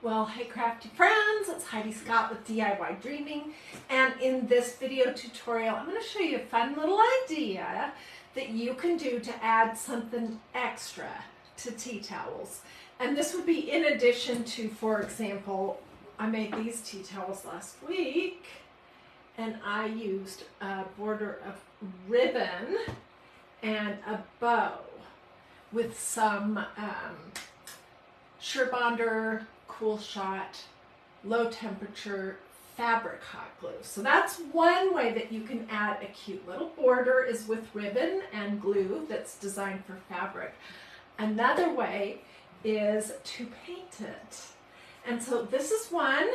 Well, hey crafty friends, it's Hiedi Scott with DiyDreaming, and in this video tutorial I'm going to show you a fun little idea that you can do to add something extra to tea towels. And this would be in addition to, for example, I made these tea towels last week and I used a border of ribbon and a bow with some Surebonder Cool Shot low temperature fabric hot glue. So that's one way that you can add a cute little border, is with ribbon and glue that's designed for fabric. Another way is to paint it. And so this is one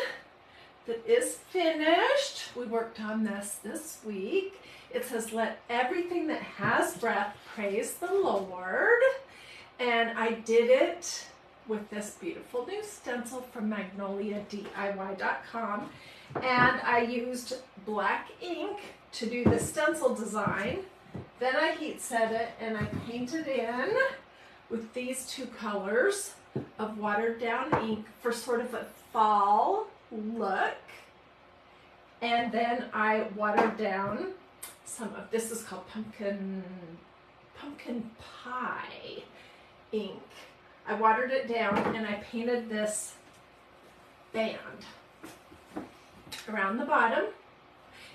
that is finished. We worked on this week. It says, "Let everything that has breath praise the Lord." And I did it with this beautiful new stencil from magnoliadiy.com, and I used black ink to do the stencil design. Then I heat set it and I painted in with these two colors of watered down ink for sort of a fall look. And then I watered down some of this, is called pumpkin pie ink. I watered it down and I painted this band around the bottom.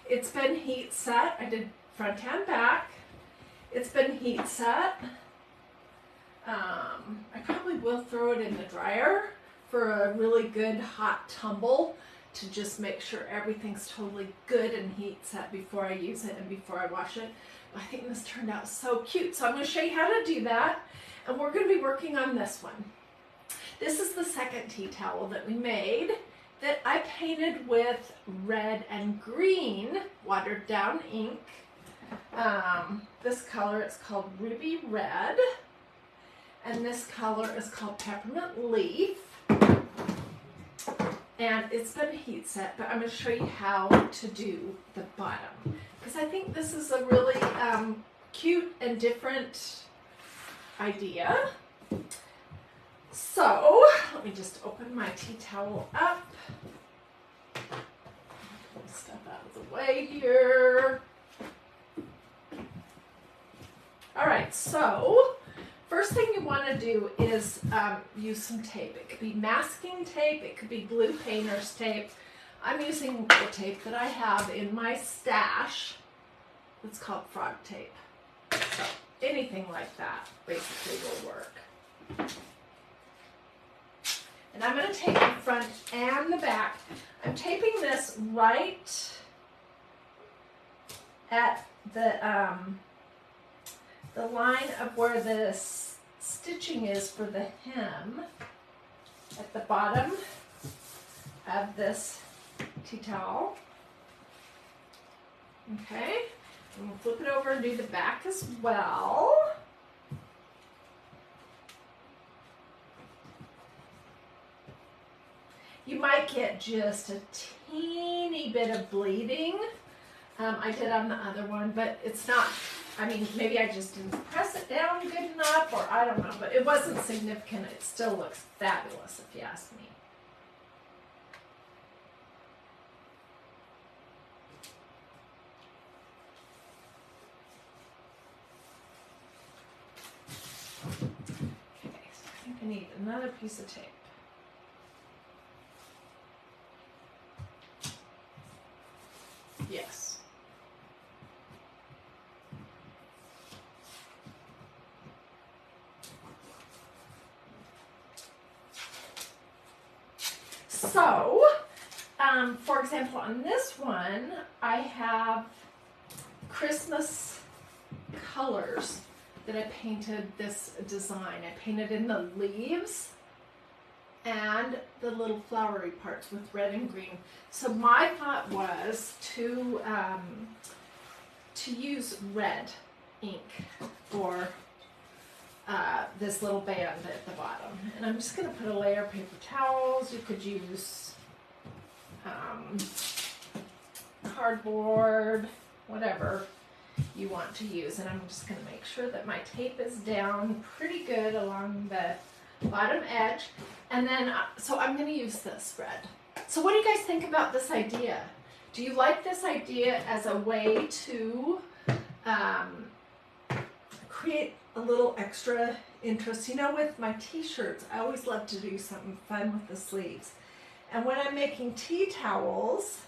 It's been heat set. I did front and back. It's been heat set. I probably will throw it in the dryer for a really good hot tumble to just make sure everything's totally good and heat set before I use it and before I wash it. I think this turned out so cute. So I'm going to show you how to do that. And we're going to be working on this one. This is the second tea towel that we made that I painted with red and green watered down ink. This color is called Ruby Red, and this color is called Peppermint Leaf. And it's been heat set, but I'm going to show you how to do the bottom, because I think this is a really cute and different idea. So let me just open my tea towel up. Pull stuff out of the way here. All right, so first thing you want to do is use some tape. It could be masking tape, it could be glue painter's tape. I'm using the tape that I have in my stash. It's called frog tape. So anything like that basically will work. And I'm going to tape the front and the back. I'm taping this right at the line of where the stitching is for the hem at the bottom of this tea towel. Okay. And we'll flip it over and do the back as well. You might get just a teeny bit of bleeding. I did on the other one, but it's not, I mean, maybe I just didn't press it down good enough, or I don't know, but it wasn't significant. It still looks fabulous if you ask me. I need another piece of tape. Yes. So, for example, on this one, I have Christmas colors that I painted this design. I painted in the leaves and the little flowery parts with red and green. So my thought was to use red ink for this little band at the bottom. And I'm just going to put a layer of paper towels. You could use cardboard, whatever you want to use. And I'm just going to make sure that my tape is down pretty good along the bottom edge. And then, so I'm going to use this red. So what do you guys think about this idea? Do you like this idea as a way to create a little extra interest? You know, with my t-shirts, I always love to do something fun with the sleeves. And when I'm making tea towels,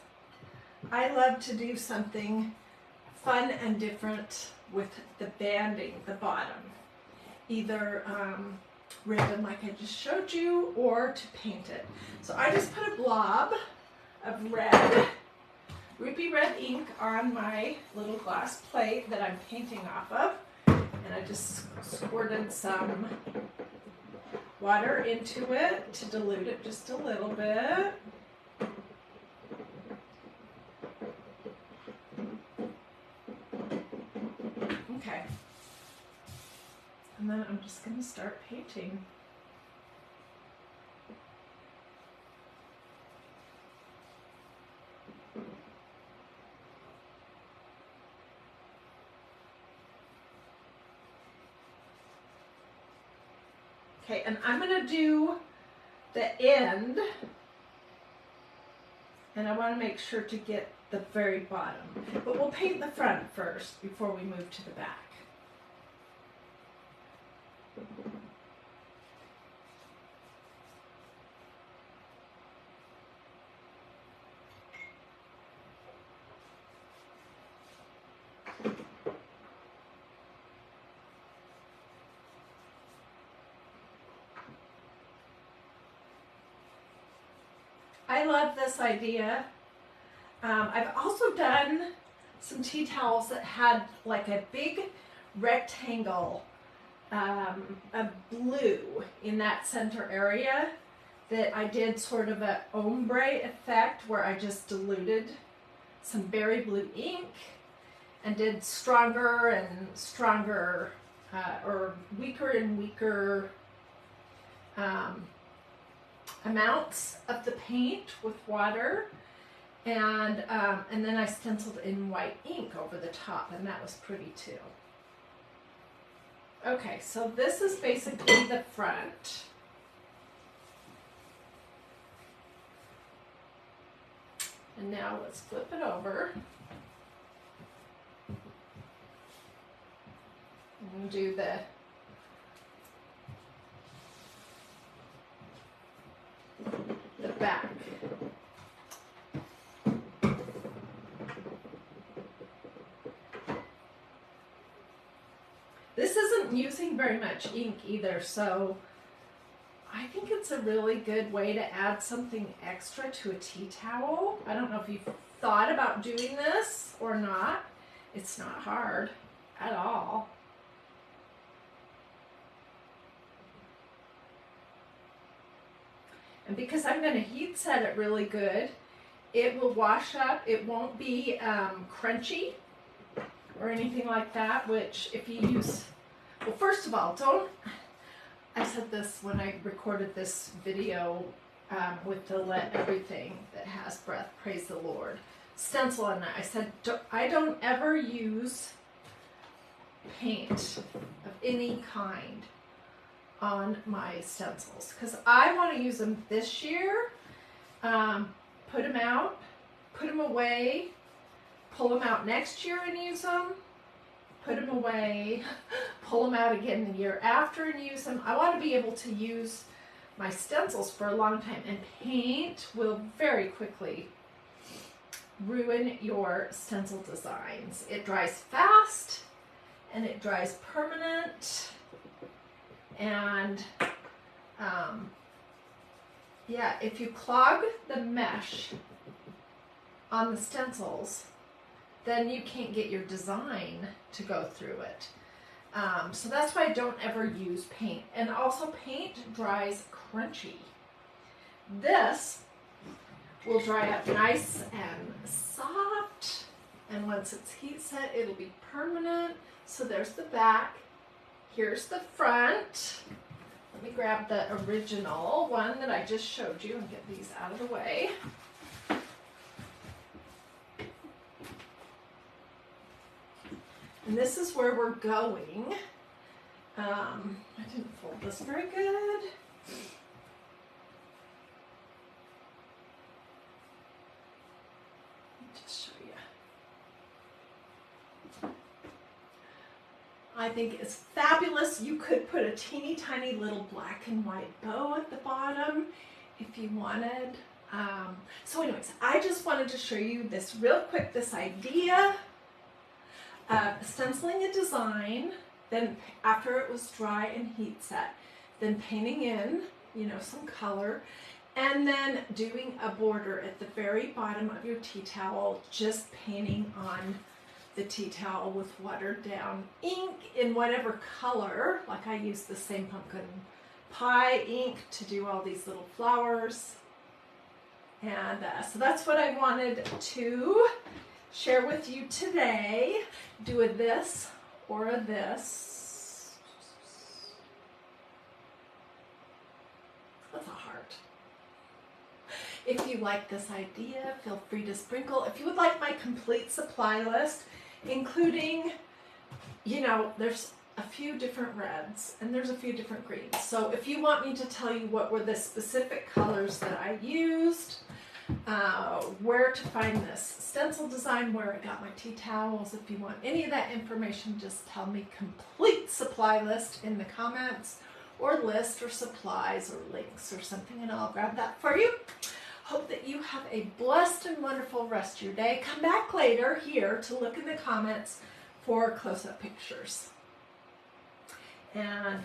I love to do something fun and different with the banding, the bottom. Either ribbon like I just showed you, or to paint it. So I just put a blob of red, ruby red ink on my little glass plate that I'm painting off of. And I just squirted some water into it to dilute it just a little bit. Okay. And then I'm just going to start painting. Okay, and I'm going to do the end, and I want to make sure to get the very bottom. But we'll paint the front first before we move to the back. I love this idea. I've also done some tea towels that had like a big rectangle of blue in that center area that I did sort of an ombre effect where I just diluted some berry blue ink and did stronger and stronger or weaker and weaker amounts of the paint with water, and then I stenciled in white ink over the top, and that was pretty too. Okay, so this is basically the front. And now let's flip it over and do the back. This isn't using very much ink either, so I think it's a really good way to add something extra to a tea towel. I don't know if you've thought about doing this or not. It's not hard at all. And because I'm going to heat set it really good, it will wash up. It won't be crunchy or anything like that, which if you use, well, first of all, I said this when I recorded this video with the Let Everything That Has Breath Praise the Lord stencil on that. I said, I don't ever use paint of any kind on my stencils because I want to use them this year, put them out, put them away, pull them out next year and use them, put them away, pull them out again the year after and use them. I want to be able to use my stencils for a long time, and paint will very quickly ruin your stencil designs. It dries fast and it dries permanent. And yeah, if you clog the mesh on the stencils, then you can't get your design to go through it. So that's why I don't ever use paint. And also paint dries crunchy. This will dry up nice and soft. And once it's heat set, it'll be permanent. So there's the back. Here's the front. Let me grab the original one that I just showed you and get these out of the way. And this is where we're going. I didn't fold this very good. I think is fabulous. You could put a teeny tiny little black and white bow at the bottom if you wanted. So anyways, I just wanted to show you this real quick, this idea of stenciling a design, then after it was dry and heat set, then painting in, you know, some color, and then doing a border at the very bottom of your tea towel, just painting on the tea towel with watered down ink in whatever color. Like I used the same pumpkin pie ink to do all these little flowers. And so that's what I wanted to share with you today. Do a this or a this. That's a heart. If you like this idea, feel free to sprinkle. If you would like my complete supply list, including, you know, there's a few different reds and there's a few different greens. So if you want me to tell you what were the specific colors that I used, where to find this stencil design, where I got my tea towels, if you want any of that information, just tell me complete supply list in the comments, or list or supplies or links or something, and I'll grab that for you. Hope that you have a blessed and wonderful rest of your day. Come back later here to look in the comments for close-up pictures. And